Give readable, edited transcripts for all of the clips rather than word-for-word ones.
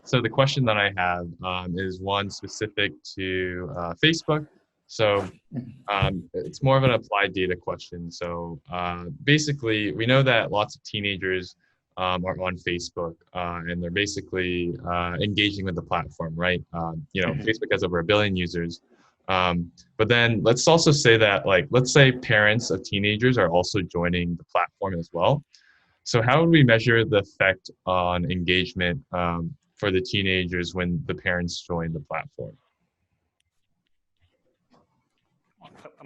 So the question that I have is one specific to Facebook. So it's more of an applied data question. So basically, we know that lots of teenagers are on Facebook and they're basically engaging with the platform, right? Facebook has over 1 billion users. But then let's also say that, like, let's say parents of teenagers are also joining the platform as well. So how would we measure the effect on engagement for the teenagers when the parents join the platform?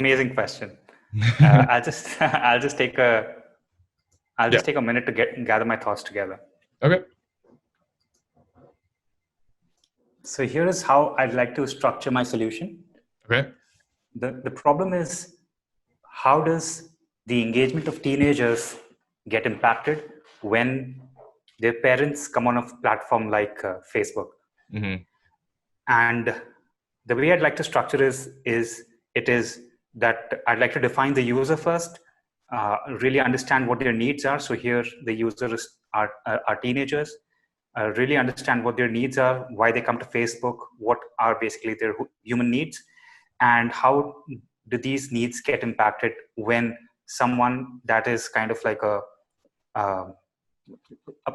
Amazing question. I'll just I'll just take a Yeah. take a minute to gather my thoughts together. Okay. So here is how I'd like to structure my solution. Okay. The problem is, how does the engagement of teenagers get impacted when their parents come on a platform like Facebook? Mm-hmm. And the way I'd like to structure is that I'd like to define the user first, really understand what their needs are. So here the users are teenagers. Really understand what their needs are, why they come to Facebook, what are basically their human needs, and how do these needs get impacted when someone that is kind of like a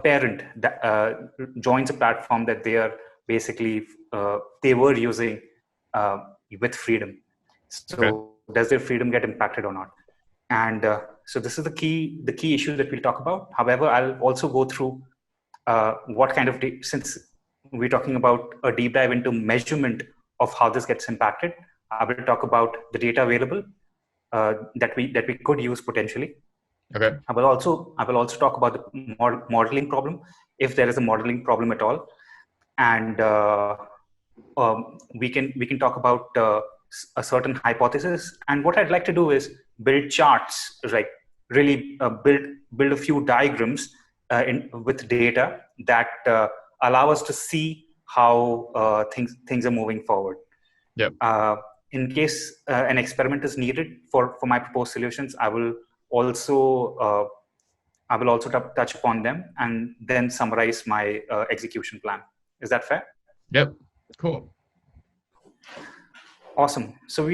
parent that joins a platform that they are basically they were using with freedom. So does their freedom get impacted or not? And so this is the key issue that we'll talk about. However, I'll also go through what kind of, since we're talking about a deep dive into measurement of how this gets impacted, I will talk about the data available that we could use potentially. Okay. I will also talk about the modeling problem, if there is a modeling problem at all, and we can talk about a certain hypothesis. And what I'd like to do is build charts, like really build a few diagrams with data that allow us to see how things are moving forward. Yep. In case an experiment is needed for my proposed solutions, I will also touch upon them and then summarize my execution plan. Is that fair? Yep. Cool. Awesome. So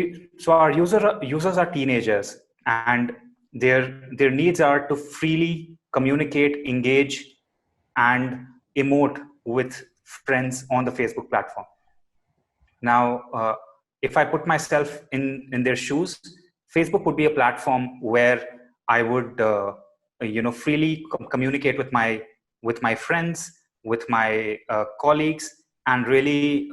our users are teenagers, and their needs are to freely communicate, engage, and emote with friends on the Facebook platform. Now, if I put myself in their shoes, Facebook would be a platform where I would freely communicate with my friends, with my colleagues, and really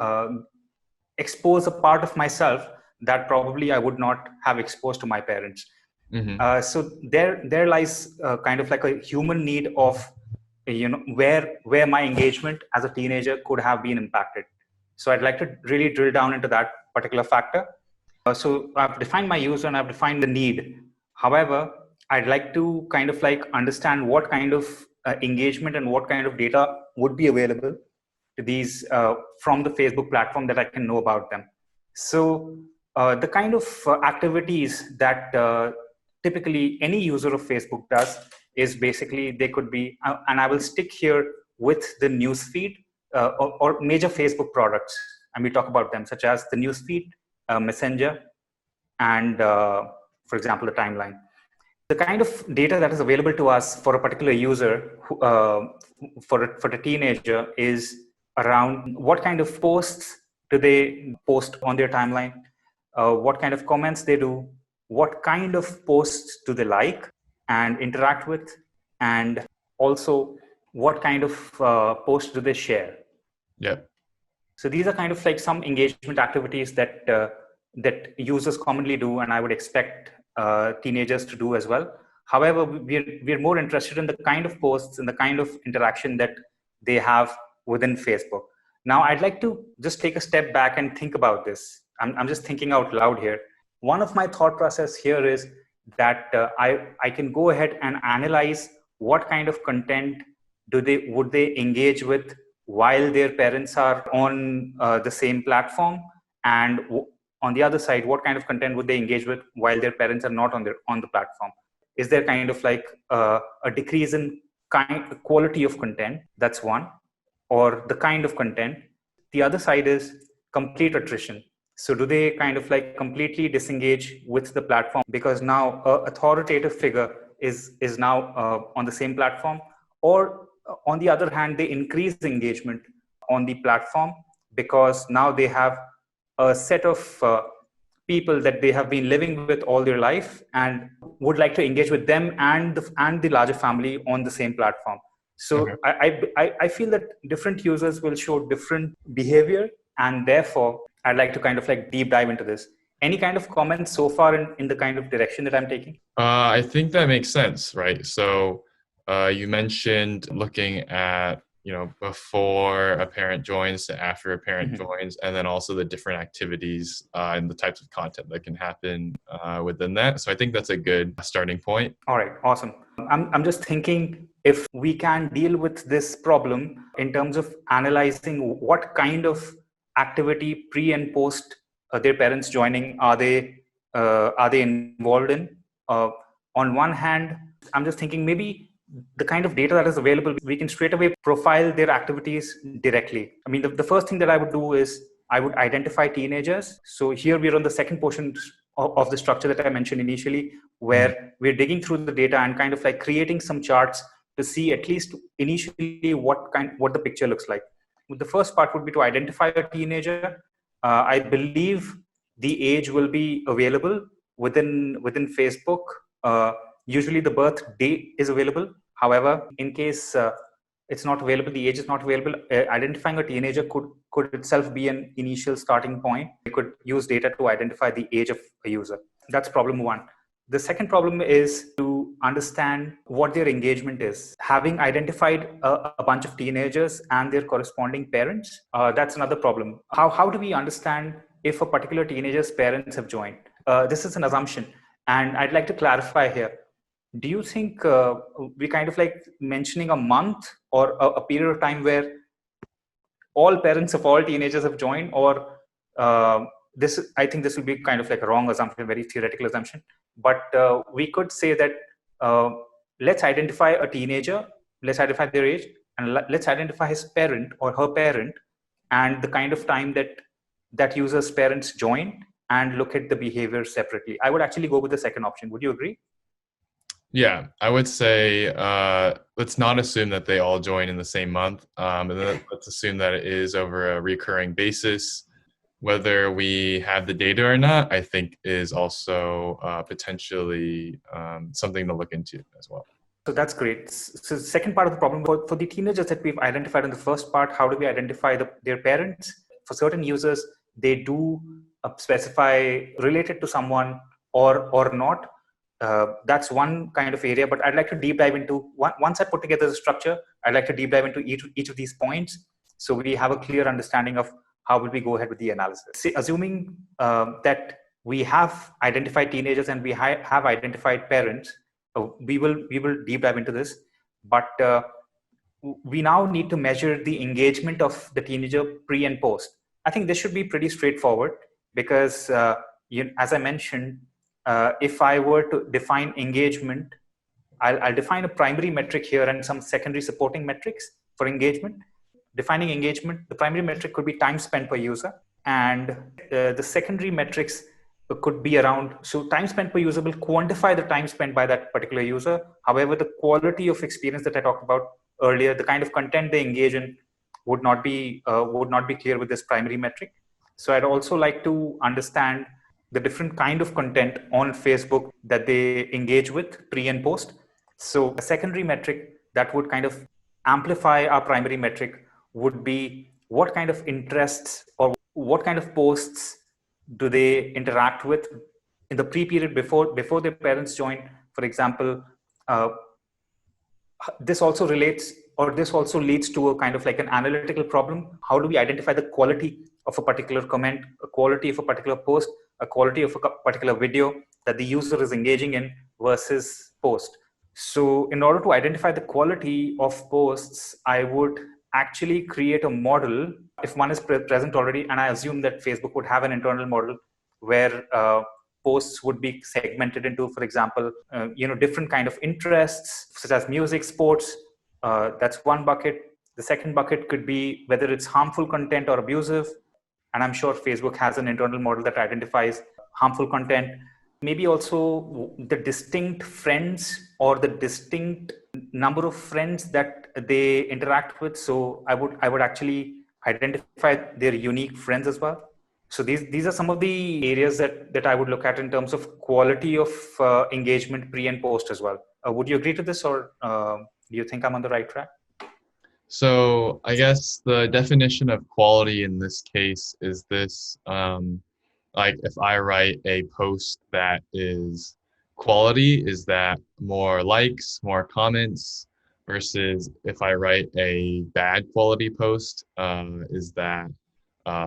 expose a part of myself that probably I would not have exposed to my parents. Mm-hmm. So there lies kind of like a human need of where my engagement as a teenager could have been impacted. So I'd like to really drill down into that particular factor. So I've defined my user and I've defined the need. However, I'd like to kind of like understand what kind of engagement and what kind of data would be available to these from the Facebook platform that I can know about them. So the kind of activities that typically any user of Facebook does is basically they could be, and I will stick here with the newsfeed or major Facebook products, and we talk about them, such as the newsfeed, Messenger, and for example, the timeline. The kind of data that is available to us for a particular user, for a teenager, is around what kind of posts do they post on their timeline, what kind of comments they do, what kind of posts do they like and interact with, and also what kind of posts do they share. Yeah. So these are kind of like some engagement activities that that users commonly do, and I would expect teenagers to do as well. However, we're more interested in the kind of posts and the kind of interaction that they have within Facebook. Now, I'd like to just take a step back and think about this. I'm just thinking out loud here. One of my thought process here is that I can go ahead and analyze what kind of content would they engage with while their parents are on the same platform, and on the other side, what kind of content would they engage with while their parents are not on the platform? Is there kind of like a decrease in quality of content? That's one. or the kind of content. The other side is complete attrition. So do they kind of like completely disengage with the platform because now a authoritative figure is now on the same platform, or on the other hand, they increase engagement on the platform because now they have a set of people that they have been living with all their life and would like to engage with them and the larger family on the same platform. Okay. So I feel that different users will show different behavior, and therefore I'd like to kind of like deep dive into this. Any kind of comments so far in the kind of direction that I'm taking? I think that makes sense, right? So you mentioned looking at, before a parent joins to after a parent joins, and then also the different activities and the types of content that can happen within that. So I think that's a good starting point. All right, awesome. I'm just thinking if we can deal with this problem in terms of analyzing what kind of activity pre and post their parents joining are they involved in. On one hand, I'm just thinking maybe the kind of data that is available, we can straight away profile their activities directly. I mean, the first thing that I would do is I would identify teenagers. So here we're on the second portion of the structure that I mentioned initially, where we're digging through the data and kind of like creating some charts to see at least initially what the picture looks like. The first part would be to identify a teenager. I believe the age will be available within Facebook. Usually the birth date is available. However, in case it's not available, the age is not available, identifying a teenager could itself be an initial starting point. We could use data to identify the age of a user. That's problem one. The second problem is to understand what their engagement is. Having identified a bunch of teenagers and their corresponding parents, that's another problem. How do we understand if a particular teenager's parents have joined? This is an assumption, and I'd like to clarify here. Do you think we kind of like mentioning a month or a period of time where all parents of all teenagers have joined, or I think this will be kind of like a wrong assumption, very theoretical assumption. But we could say that let's identify a teenager, let's identify their age, and let's identify his parent or her parent and the kind of time that user's parents join, and look at the behavior separately. I would actually go with the second option. Would you agree? Yeah, I would say let's not assume that they all join in the same month. And then let's assume that it is over a recurring basis. Whether we have the data or not, I think is also potentially something to look into as well. So that's great. So the second part of the problem for the teenagers that we've identified in the first part, how do we identify their parents? For certain users, they do specify related to someone or not. That's one kind of area, but I'd like to deep dive into, once I put together the structure, I'd like to deep dive into each of these points so we have a clear understanding of how will we go ahead with the analysis. See, assuming that we have identified teenagers and we have identified parents, we will deep dive into this, but we now need to measure the engagement of the teenager pre and post. I think this should be pretty straightforward because as I mentioned, if I were to define engagement, I'll define a primary metric here and some secondary supporting metrics for engagement. Defining engagement, the primary metric could be time spent per user, and the secondary metrics could be around, so time spent per user will quantify the time spent by that particular user. However, the quality of experience that I talked about earlier, the kind of content they engage in would not be clear with this primary metric. So I'd also like to understand the different kind of content on Facebook that they engage with pre and post. So a secondary metric that would kind of amplify our primary metric would be what kind of interests or what kind of posts do they interact with in the pre-period before their parents join. For example, this also leads to a kind of like an analytical problem. How do we identify the quality of a particular comment, a quality of a particular post, a quality of a particular video that the user is engaging in versus post? So in order to identify the quality of posts, I would actually create a model if one is present already, and I assume that Facebook would have an internal model where posts would be segmented into, for example, different kind of interests such as music, sports. That's one bucket. The second bucket could be whether it's harmful content or abusive. And I'm sure Facebook has an internal model that identifies harmful content. Maybe also the distinct friends or the distinct number of friends that they interact with. So I would actually identify their unique friends as well. So these are some of the areas that I would look at in terms of quality of engagement pre and post as well. Would you agree to this, or do you think I'm on the right track? So I guess the definition of quality in this case is this, like if I write a post that is quality, is that more likes, more comments, versus if I write a bad quality post, is that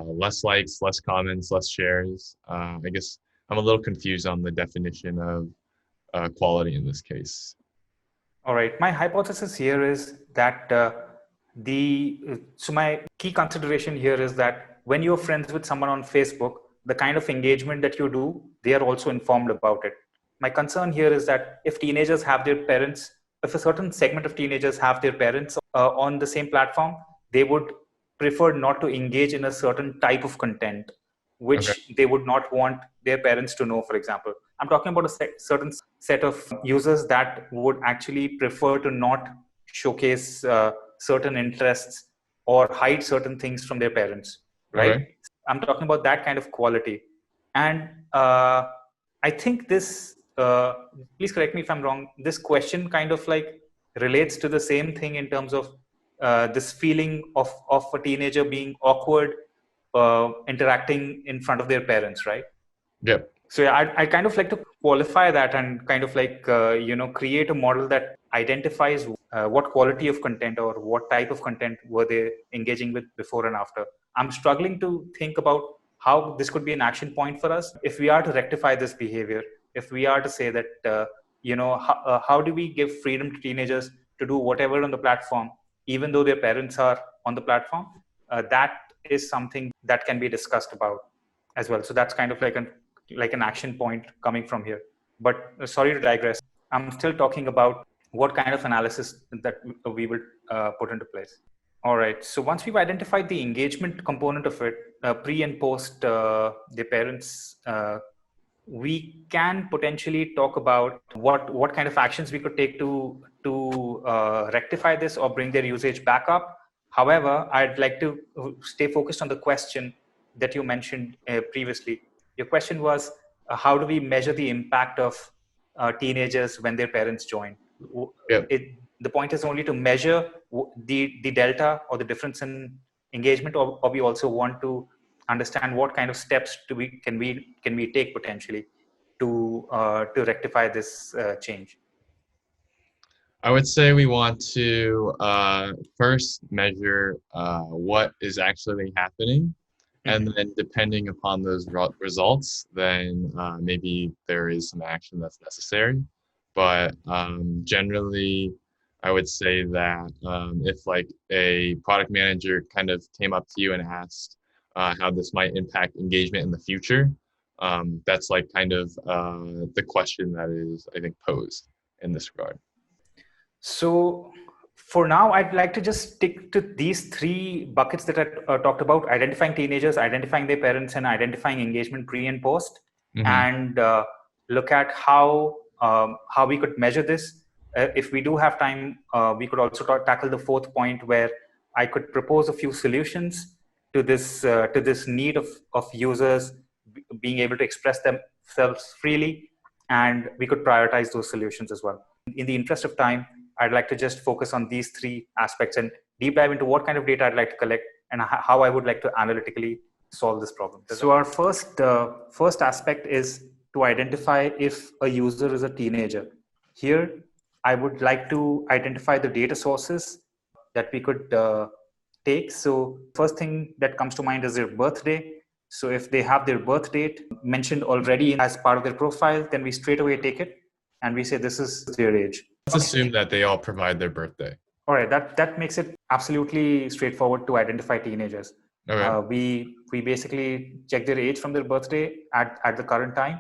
less likes, less comments, less shares? I guess I'm a little confused on the definition of quality in this case. All right. My hypothesis here is that so my key consideration here is that when you're friends with someone on Facebook, the kind of engagement that you do, they are also informed about it. My concern here is that if teenagers have their parents, if a certain segment of teenagers have their parents on the same platform, they would prefer not to engage in a certain type of content, which they would not want their parents to know, for example. I'm talking about a certain set of users that would actually prefer to not showcase certain interests or hide certain things from their parents, right? Okay. I'm talking about that kind of quality. And I think this, please correct me if I'm wrong, this question kind of like relates to the same thing in terms of this feeling of a teenager being awkward interacting in front of their parents, right? Yep. So yeah, I kind of like to qualify that and kind of like, create a model that identifies what quality of content or what type of content were they engaging with before and after. I'm struggling to think about how this could be an action point for us if we are to rectify this behavior, if we are to say that, how do we give freedom to teenagers to do whatever on the platform, even though their parents are on the platform? That is something that can be discussed about as well. So that's kind of like an action point coming from here. But sorry to digress. I'm still talking about what kind of analysis that we will put into place. All right. So once we've identified the engagement component of it, pre and post the parents, we can potentially talk about what kind of actions we could take to rectify this or bring their usage back up. However, I'd like to stay focused on the question that you mentioned previously. Your question was, how do we measure the impact of teenagers when their parents join? Yep. The point is only to measure the delta or the difference in engagement, or we also want to understand what kind of steps can we take potentially to rectify this change. I would say we want to first measure what is actually happening, and then depending upon those results, then maybe there is some action that's necessary. But generally, I would say that if like a product manager kind of came up to you and asked how this might impact engagement in the future, that's like kind of the question that is, I think, posed in this regard. So for now, I'd like to just stick to these three buckets that I talked about: identifying teenagers, identifying their parents, and identifying engagement pre and post, and look at how we could measure this. If we do have time, we could also tackle the fourth point, where I could propose a few solutions to this need of users being able to express themselves freely, and we could prioritize those solutions as well. In the interest of time, I'd like to just focus on these three aspects and deep dive into what kind of data I'd like to collect and how I would like to analytically solve this problem. So our first aspect is to identify if a user is a teenager. Here, I would like to identify the data sources that we could take. So first thing that comes to mind is their birthday. So if they have their birth date mentioned already as part of their profile, then we straight away take it and we say this is their age. Let's assume that they all provide their birthday. All right, that makes it absolutely straightforward to identify teenagers. Okay. We basically check their age from their birthday at the current time,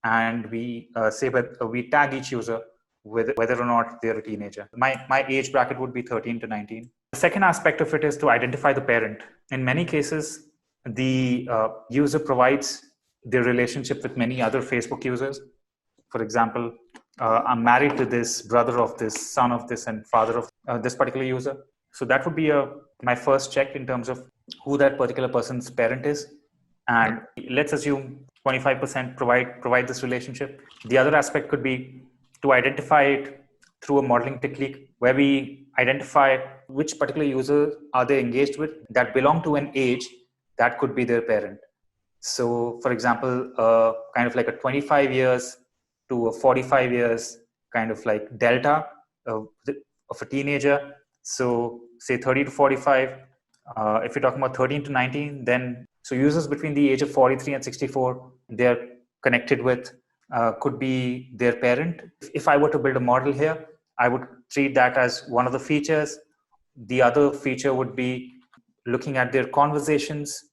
and we say that we tag each user with whether or not they're a teenager. My age bracket would be 13 to 19. The second aspect of it is to identify the parent. In many cases, the user provides their relationship with many other Facebook users. For example, I'm married to this, brother of this, son of this, and father of this particular user. So that would be my first check in terms of who that particular person's parent is. And let's assume 25% provide this relationship. The other aspect could be to identify it through a modeling technique where we identify which particular user are they engaged with that belong to an age that could be their parent. So, for example, kind of like a 25 years to a 45 years kind of like delta of a teenager. So, say 30 to 45. If you're talking about 13 to 19, then so users between the age of 43 and 64, they're connected with could be their parent. If I were to build a model here, I would treat that as one of the features. The other feature would be looking at their conversations,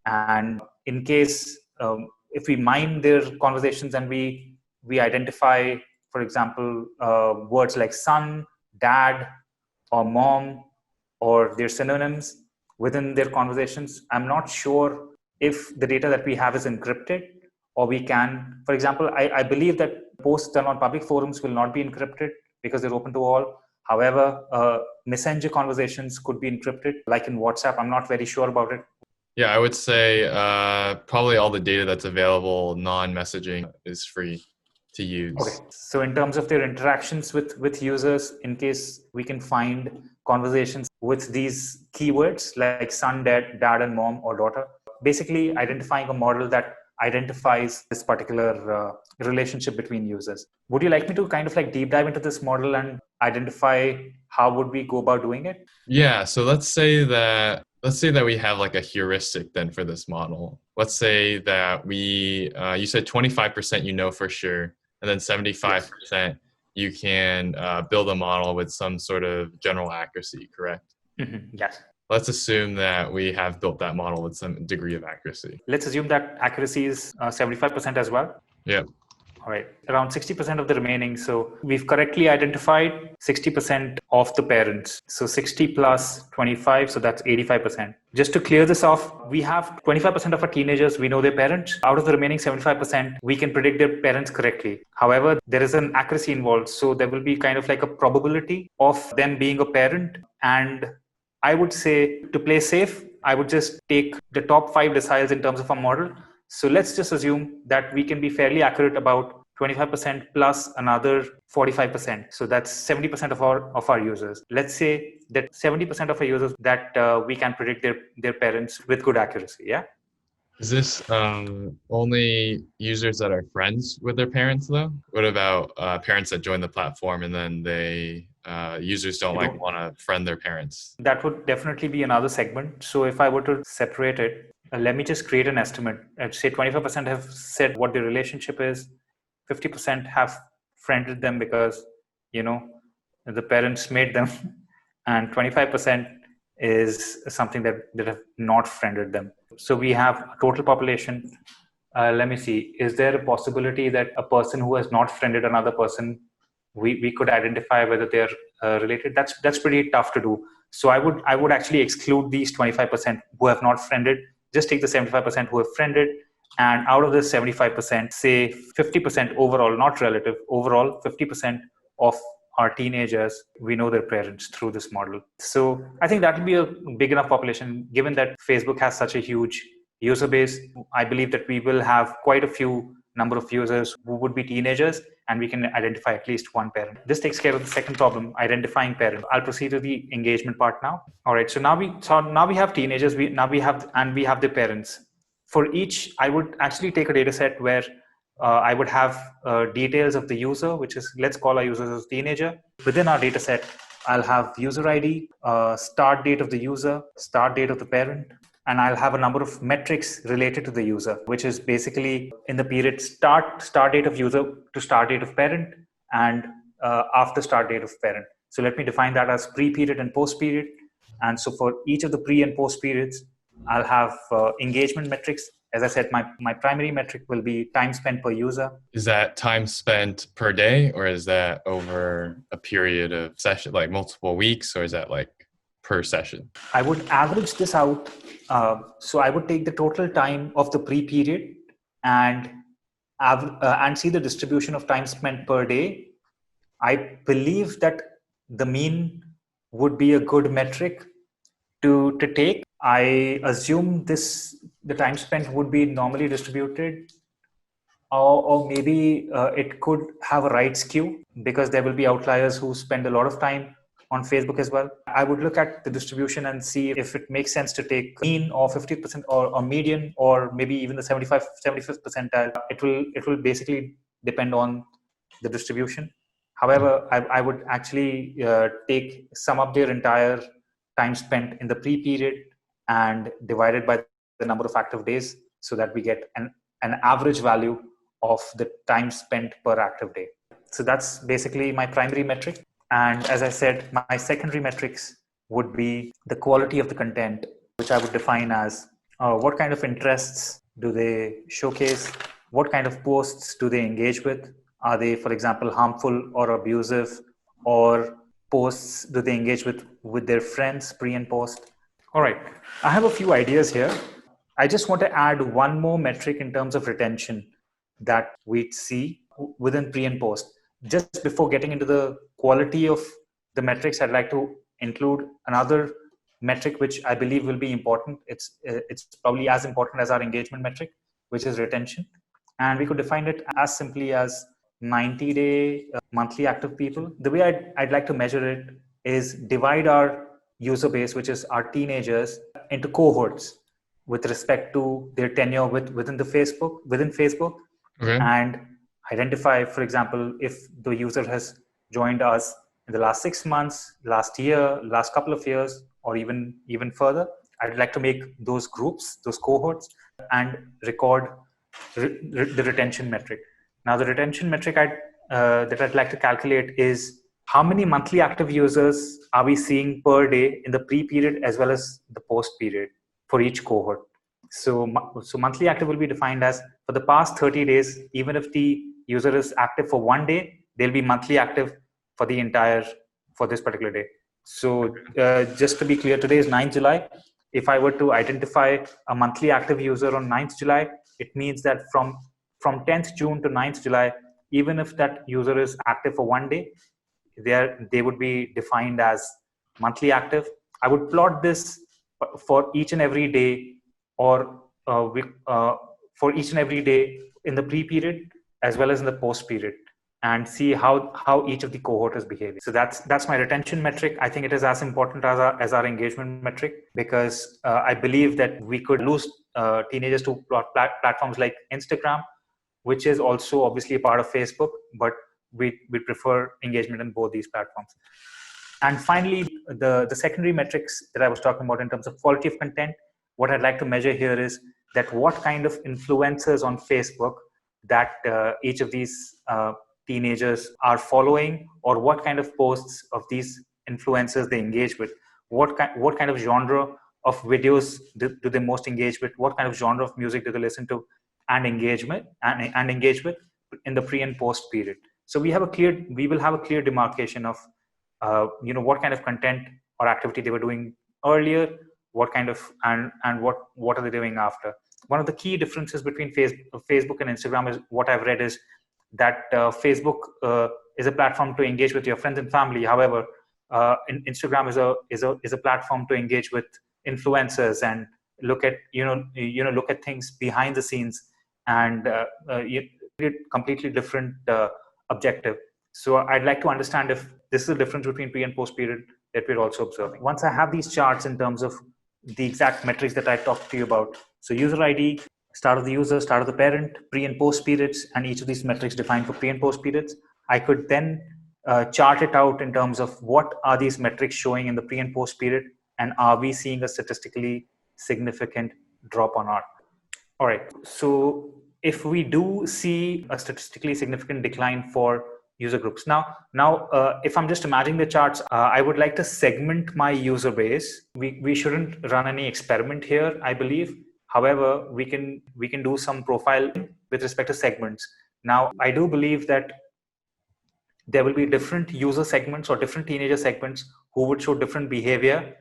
and in case if we mine their conversations and we identify, for example, words like son, dad, or mom, or their synonyms within their conversations, I'm not sure if the data that we have is encrypted, or we can, for example, I believe that posts done on public forums will not be encrypted because they're open to all. However, messenger conversations could be encrypted, like in WhatsApp. I'm not very sure about it. Yeah, I would say probably all the data that's available non-messaging is free to use. Okay. So in terms of their interactions with users, in case we can find conversations with these keywords like son, dad, and mom or daughter, basically identifying a model that identifies this particular relationship between users. Would you like me to kind of like deep dive into this model and identify how would we go about doing it? Yeah, so let's say that we have like a heuristic then for this model. Let's say that we you said 25% you know for sure, and then 75% you can build a model with some sort of general accuracy, correct? Mm-hmm. Yes. Let's assume that we have built that model with some degree of accuracy. Let's assume that accuracy is 75% as well. Yeah. All right, around 60% of the remaining. So we've correctly identified 60% of the parents. So 60 plus 25, so that's 85%. Just to clear this off, we have 25% of our teenagers, we know their parents. Out of the remaining 75%, we can predict their parents correctly. However, there is an accuracy involved. So there will be kind of like a probability of them being a parent. And I would say to play safe, I would just take the top 5 deciles in terms of a model. So let's just assume that we can be fairly accurate about 25% plus another 45%. So that's 70% of our users. Let's say that 70% of our users that we can predict their parents with good accuracy. Yeah. Is this only users that are friends with their parents though? What about parents that join the platform and then they users don't want to friend their parents? That would definitely be another segment. So if I were to separate it, let me just create an estimate. I'd say 25% have said what their relationship is. 50% have friended them because, the parents made them. And 25% is something that have not friended them. So we have a total population. Let me see. Is there a possibility that a person who has not friended another person, we could identify whether they're related? That's pretty tough to do. So I would actually exclude these 25% who have not friended. Just take the 75% who have friended, and out of this 75%, say 50% overall, not relative, overall 50% of our teenagers, we know their parents through this model. So I think that will be a big enough population. Given that Facebook has such a huge user base, I believe that we will have quite a few number of users who would be teenagers, and we can identify at least one parent. This takes care of the second problem, identifying parent. I'll proceed to the engagement part now. All right, so now we have teenagers, we have their parents. For each, I would actually take a data set where I would have details of the user, which is, let's call our user as a teenager. Within our data set, I'll have user ID, start date of the user, start date of the parent, and I'll have a number of metrics related to the user, which is basically in the period start date of user to start date of parent, and after start date of parent. So let me define that as pre-period and post-period. And so for each of the pre and post periods, I'll have engagement metrics. As I said, my primary metric will be time spent per user. Is that time spent per day, or is that over a period of session, like multiple weeks, or is that like per session? I would average this out. So I would take the total time of the pre-period and and see the distribution of time spent per day. I believe that the mean would be a good metric to take. I assume the time spent would be normally distributed, or maybe it could have a right skew because there will be outliers who spend a lot of time on Facebook as well. I would look at the distribution and see if it makes sense to take mean or 50% or median or maybe even the 75th percentile. It will basically depend on the distribution. However, I would actually sum up their entire time spent in the pre-period and divide it by the number of active days so that we get an average value of the time spent per active day. So that's basically my primary metric. And as I said, my secondary metrics would be the quality of the content, which I would define as what kind of interests do they showcase? What kind of posts do they engage with? Are they, for example, harmful or abusive? Or posts do they engage with their friends pre and post? All right, I have a few ideas here. I just want to add one more metric in terms of retention that we see within pre and post. Just before getting into the quality of the metrics, I'd like to include another metric which I believe will be important. It's probably as important as our engagement metric, which is retention. And we could define it as simply as 90-day monthly active people. The way I'd like to measure it is divide our user base, which is our teenagers, into cohorts with respect to their tenure within Facebook, Okay. and identify, for example, if the user has joined us in the last 6 months, last year, last couple of years, or even further. I'd like to make those groups, those cohorts, and record the retention metric. Now, the retention metric that I'd like to calculate is how many monthly active users are we seeing per day in the pre-period as well as the post-period for each cohort. So monthly active will be defined as for the past 30 days, even if the user is active for one day, they'll be monthly active for this particular day. So just to be clear, today is 9th July. If I were to identify a monthly active user on 9th July, it means that from 10th June to 9th July, even if that user is active for one day, they would be defined as monthly active. I would plot this for each and every day, or for each and every day in the pre-period as well as in the post-period, and see how each of the cohort is behaving. So that's my retention metric. I think it is as important as our engagement metric, because I believe that we could lose teenagers to platforms like Instagram, which is also obviously a part of Facebook, but we prefer engagement in both these platforms. And finally, the secondary metrics that I was talking about in terms of quality of content, what I'd like to measure here is that what kind of influencers on Facebook that each of these teenagers are following, or what kind of posts of these influencers they engage with, what kind of genre of videos do they most engage with, what kind of genre of music do they listen to and engage with in the pre and post period. So we will have a clear demarcation of what kind of content or activity they were doing earlier, what kind of and what are they doing after. One of the key differences between Facebook and Instagram is what I've read is that Facebook is a platform to engage with your friends and family. However, Instagram is a platform to engage with influencers and look at things behind the scenes, and completely different objective. So I'd like to understand if this is the difference between pre and post period that we're also observing. Once I have these charts in terms of the exact metrics that I talked to you about, so user ID, start of the user, start of the parent, pre and post periods, and each of these metrics defined for pre and post periods, I could then chart it out in terms of what are these metrics showing in the pre and post period, and are we seeing a statistically significant drop or not. All right, so if we do see a statistically significant decline for user groups, now if I'm just imagining the charts, I would like to segment my user base. We shouldn't run any experiment here, I believe. However, we can do some profiling with respect to segments. Now, I do believe that there will be different user segments or different teenager segments who would show different behavior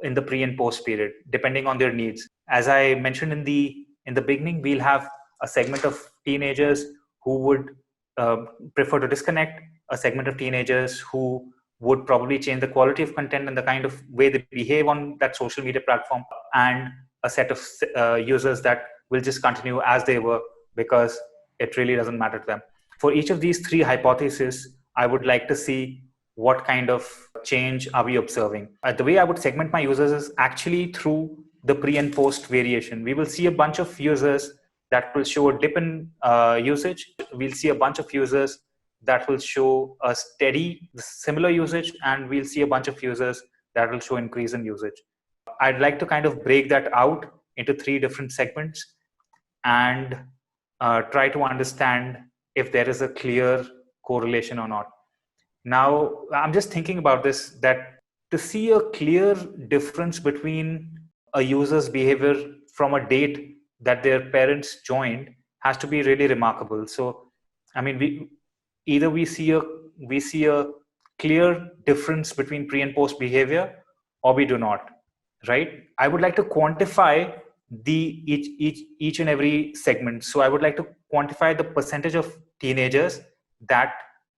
in the pre and post period, depending on their needs. As I mentioned in the beginning, we'll have a segment of teenagers who would prefer to disconnect, a segment of teenagers who would probably change the quality of content and the kind of way they behave on that social media platform, and a set of users that will just continue as they were because it really doesn't matter to them. For each of these three hypotheses, I would like to see what kind of change are we observing. The way I would segment my users is actually through the pre and post variation. We will see a bunch of users that will show a dip in usage. We'll see a bunch of users that will show a steady, similar usage, and we'll see a bunch of users that will show increase in usage. I'd like to kind of break that out into three different segments and try to understand if there is a clear correlation or not. Now, I'm just thinking about this, that to see a clear difference between a user's behavior from a date that their parents joined has to be really remarkable. So, I mean, we see a clear difference between pre and post behavior, or we do not, right? I would like to quantify each and every segment. So I would like to quantify the percentage of teenagers that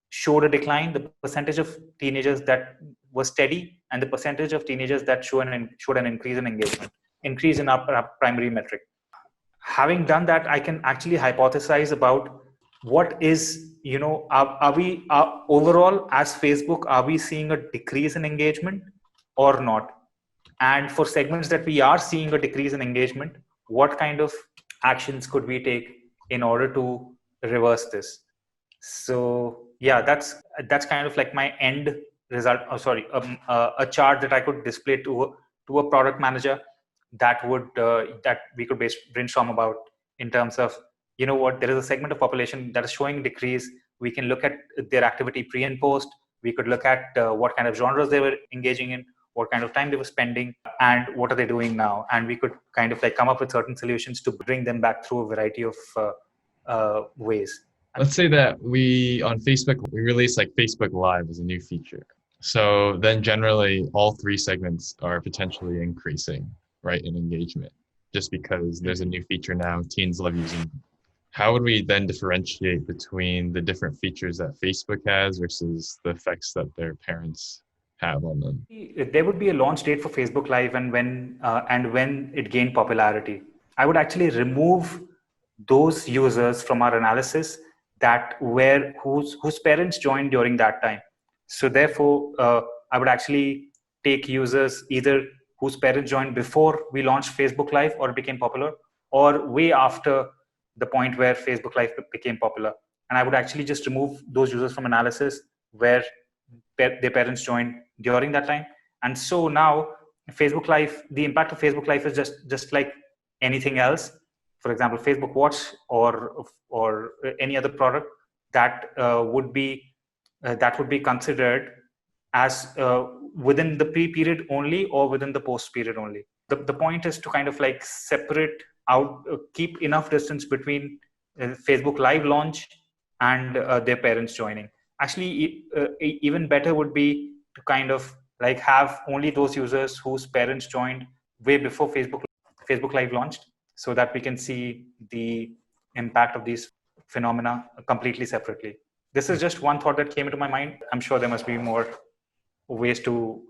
showed a decline, the percentage of teenagers that was steady, and the percentage of teenagers that showed an increase in engagement, increase in our primary metric. Having done that, I can actually hypothesize about what is, are we overall as Facebook, are we seeing a decrease in engagement or not? And for segments that we are seeing a decrease in engagement, what kind of actions could we take in order to reverse this? So yeah, that's kind of like my end result. A chart that I could display to a product manager that would that we could brainstorm about in terms of, there is a segment of population that is showing decrease. We can look at their activity pre and post. We could look at what kind of genres they were engaging in, what kind of time they were spending, and what are they doing now. And we could kind of like come up with certain solutions to bring them back through a variety of ways. Let's say that on Facebook, we release like Facebook Live as a new feature. So then generally all three segments are potentially increasing, right, in engagement, just because there's a new feature now, teens love using. How would we then differentiate between the different features that Facebook has versus the effects that their parents have on them? There would be a launch date for Facebook Live, and when it gained popularity. I would actually remove those users from our analysis that whose parents joined during that time. So therefore, I would actually take users either whose parents joined before we launched Facebook Live or it became popular, or way after the point where Facebook Live became popular. And I would actually just remove those users from analysis where their parents joined during that time. And so now Facebook Live, the impact of Facebook Live is just like anything else. For example, Facebook Watch or any other product that would be considered as within the pre-period only or within the post-period only. The point is to kind of like separate out, keep enough distance between Facebook Live launch and their parents joining. Actually, even better would be to kind of like have only those users whose parents joined way before Facebook Live launched, so that we can see the impact of these phenomena completely separately. This is just one thought that came into my mind. I'm sure there must be more ways to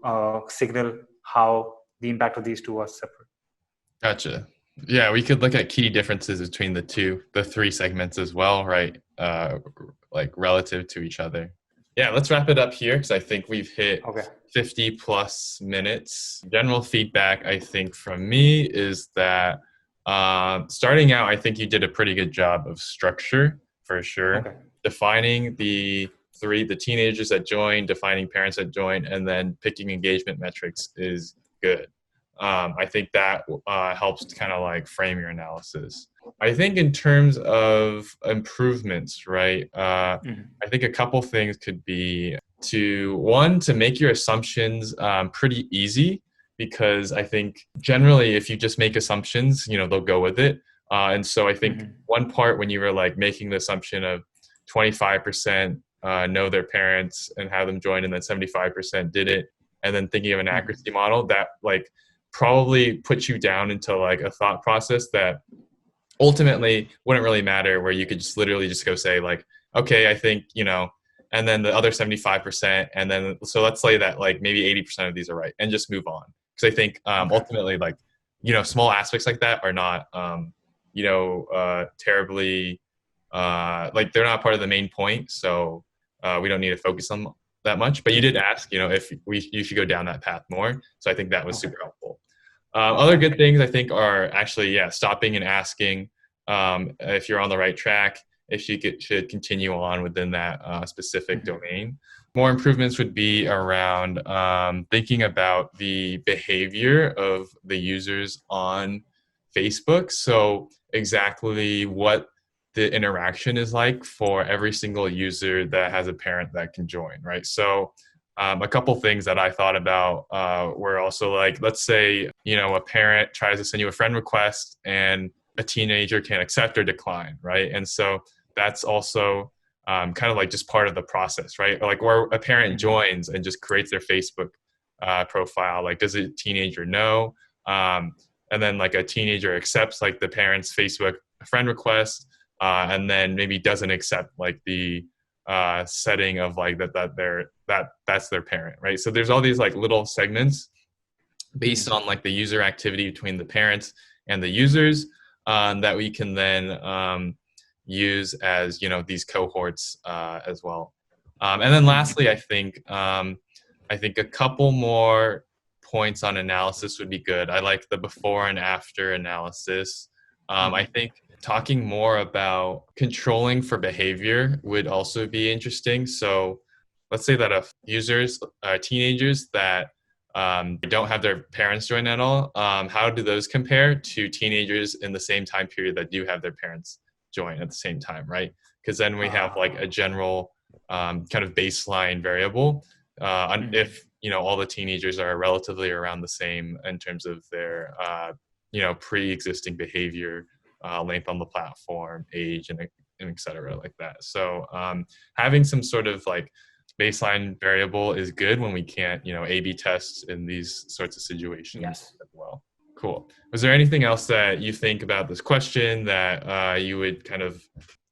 signal how the impact of these two are separate. Gotcha. Yeah, we could look at key differences between the three segments as well, right? Like relative to each other. Yeah, let's wrap it up here because I think we've hit 50 plus minutes. General feedback, I think, from me is that starting out, I think you did a pretty good job of structure for sure. Okay. Defining the teenagers that join, defining parents that join, and then picking engagement metrics is good. I think that helps to kind of like frame your analysis. I think in terms of improvements, right? I think a couple things could be to make your assumptions pretty easy, because I think generally if you just make assumptions, they'll go with it. And so I think one part when you were like making the assumption of 25% know their parents and have them join, and then 75% didn't, and then thinking of an accuracy model, that like probably puts you down into like a thought process that ultimately wouldn't really matter, where you could just literally just go say like, okay, I think, and then the other 75%, and then so let's say that like maybe 80% of these are right, and just move on. Because I think ultimately, like, small aspects like that are not terribly like, they're not part of the main point, so we don't need to focus on that much. But you did ask, if you should go down that path more, so I think that was super helpful. Other good things I think are actually, stopping and asking if you're on the right track, if you should continue on within that specific domain. More improvements would be around thinking about the behavior of the users on Facebook. So exactly what the interaction is like for every single user that has a parent that can join, right? So a couple things that I thought about were also like, let's say, a parent tries to send you a friend request and a teenager can accept or decline, right? And so that's also kind of like just part of the process, right? Like where a parent joins and just creates their Facebook profile, like does a teenager know? And then like a teenager accepts like the parent's Facebook friend request, and then maybe doesn't accept like the setting of like that's their parent, right? So there's all these like little segments based on like the user activity between the parents and the users that we can then use as these cohorts as well. And then lastly, I think a couple more points on analysis would be good. I like the before and after analysis. I think talking more about controlling for behavior would also be interesting. So let's say that if users are teenagers that don't have their parents join at all, how do those compare to teenagers in the same time period that do have their parents join at the same time, right? Because then we have like a general kind of baseline variable. If all the teenagers are relatively around the same in terms of their pre-existing behavior, length on the platform, age, and et cetera, like that. So having some sort of like baseline variable is good when we can't A/B tests in these sorts of situations as well. Cool. Was there anything else that you think about this question that you would kind of,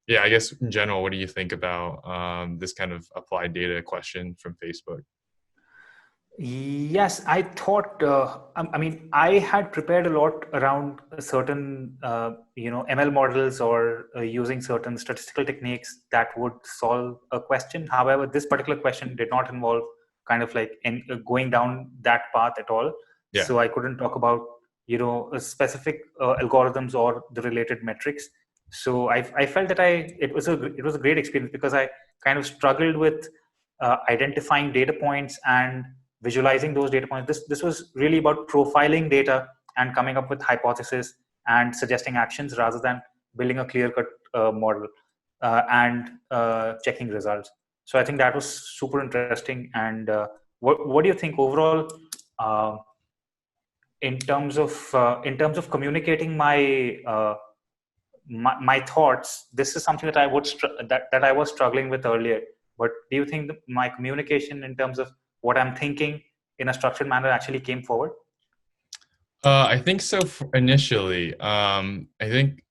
I guess in general, what do you think about this kind of applied data question from Facebook? Yes, I thought, I had prepared a lot around certain, ML models or using certain statistical techniques that would solve a question. However, this particular question did not involve kind of like going down that path at all. Yeah. So I couldn't talk about, specific algorithms or the related metrics. So I felt that it was a great experience, because I kind of struggled with identifying data points and visualizing those data points. This was really about profiling data and coming up with hypotheses and suggesting actions, rather than building a clear-cut model and checking results. So I think that was super interesting. And what do you think overall in terms of communicating my thoughts? This is something that I would that I was struggling with earlier. But do you think that my communication in terms of what I'm thinking in a structured manner actually came forward? I think so initially. I think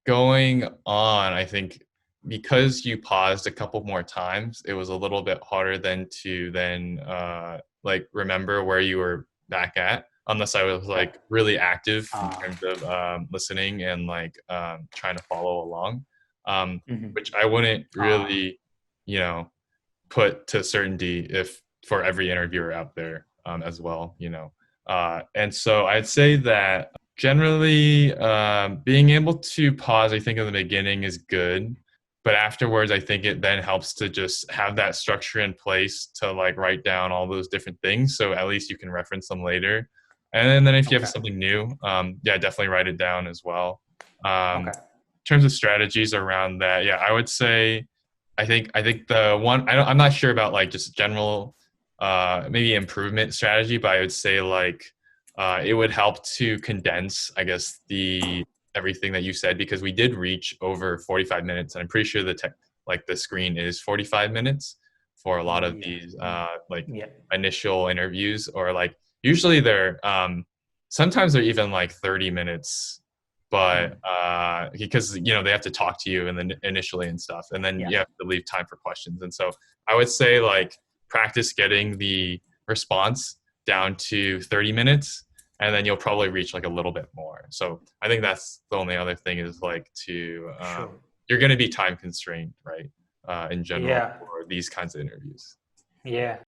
going on, I think because you paused a couple more times, it was a little bit harder to like remember where you were back at, unless I was like really active in terms of listening and like trying to follow along, which I wouldn't really, put to certainty if for every interviewer out there as well, and so I'd say that generally being able to pause, I think in the beginning is good, but afterwards I think it then helps to just have that structure in place to like write down all those different things, so at least you can reference them later. And then if you have something new, definitely write it down as well. In terms of strategies around that, I would say I think the one I'm not sure about like just general maybe improvement strategy, but I would say like it would help to condense, I guess, everything that you said, because we did reach over 45 minutes, and I'm pretty sure the screen is 45 minutes. for a lot of Yeah. these like Yeah. initial interviews, or like usually they're sometimes they're even like 30 minutes, but because they have to talk to you and then initially and stuff, and then Yeah. you have to leave time for questions. And so I would say like practice getting the response down to 30 minutes, and then you'll probably reach like a little bit more. So I think that's the only other thing is like to Sure. you're going to be time constrained, right? In general Yeah. for these kinds of interviews. Yeah.